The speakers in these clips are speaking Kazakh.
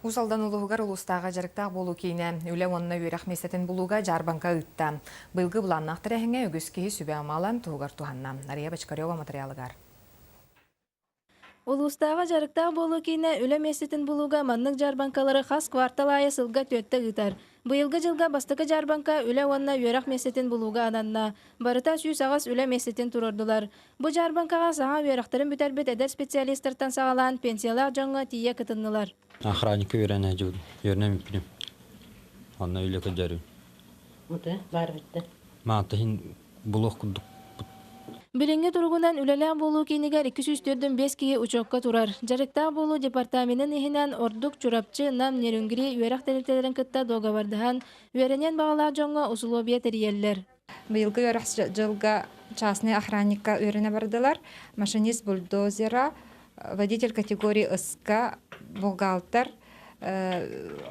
Усалдан улугар улустаға жарықтақ болу кейіне үлі онына өрек месетін болуға жарбанка үтті. Бұйылғы бұланнақтыр әхіңе үгіз кейі сүбе амалан туғар туғанна. Нария Бачкарева материалығар. Улустаға жарықтақ болу кейіне үлі месетін болуға маннық жарбанкалары қас квартал айы сылға төтті ұтар. Бұйылғы жылға бастықы жарбанка үлі онына өрек месетін болуға аданна. Барыта сүйіс ағас үлі месетін тұрырдылар. Бұ жарбанкаға саға өректірін бүтәрбет әдер специалисттартан сағалан пенсиялар жаңға тие кытыннылар. Охранника үйрәнә жүр. Йөрнәм ипилем. Анна үйле кәҗәрим. Ота бар битте. Маатын булык кудык. Билинге тургунан үлелән болу кейнигер 204-5 кие учокка турар. Жарыкта болу департаментин ихинен ордук чурапчы нам нерүнгири үерак тәнетелерин кытта договардахан үеренен бағалар жоңға условия терьеллер. Быйылгы өрөх жылга частный охранникка өріне бардылар. Машинист бульдозера, водитель категории СК, бухгалтер,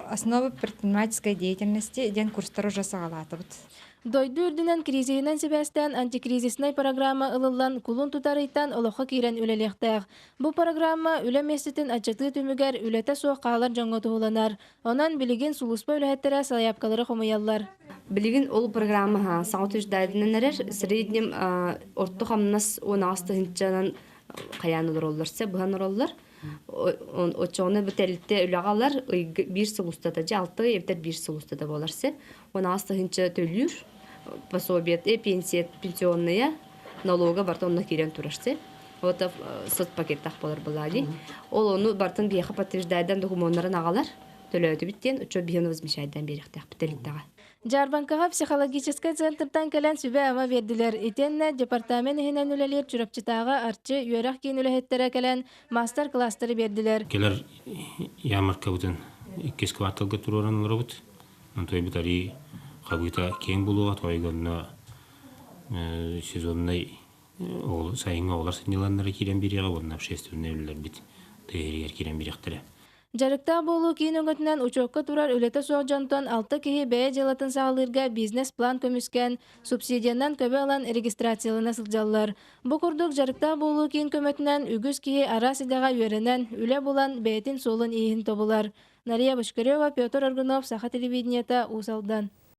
основы предпринимательской деятельности ден курстары жасагалатыбыт. Дойду үрдінен кризиинен себәстен антикризисной программа ылылан кулун тутарыйтан олоха кирен үлелектәг. Бу программа үле месетин ачыты түмүгер үлете суох каалар жоңго туһуланар. Онан билигин сулуспа үлэхеттере салаяпкалары хомуяллар. Билигин ол программа саңты ждайдыннарер среднем орто хамнас онасты хинчанан каянылар олларса бухан оллар. Очоны бітелітте үліғалар бір сылустада, жалты евдер бір сылустада боларсы. Оны асты хынча төлүр, пособиет, пенсионная, налога бартын онна керен турарсы. Ота сот пакеттақ болар болады. Ол оны бартын бияқы подтверждайдан документарын ағалар. Төлөді біттен, учо бияны возмещайдан беріқтақ бітеліттаға. Жарбанкаға психологический центртан кәлән сүбе ама берділер. Итенне департамент ихинен үлелер чурапчытаға арчы үйерақ кейін үләхеттері кәлән мастер-кластары берділер. Келер ямарка бүтін 2 кварталға тұроран робот. Той бітари қабыта кең болуға тойғанына сезоннай сайынға олар сынеланлары керен береға болына общественный өлілер бит тегерегер керен беректері. Жарыкта болу кейін өңгөтінен учокка турар үлеті соқ жонтон 6 кихи бәе желатын сағылырға бизнес-план көміскен субсидиянан көбе алан регистрациялына сылжалылар. Бұ күрдік жарыкта болу кейін көмөтінен үгіз кихи арасыдаға үйерінен үле болан бәйтін солын иhin тобулар. Нария Башкарева, Петр Аргунов, Саха телевидениета, Усалдан.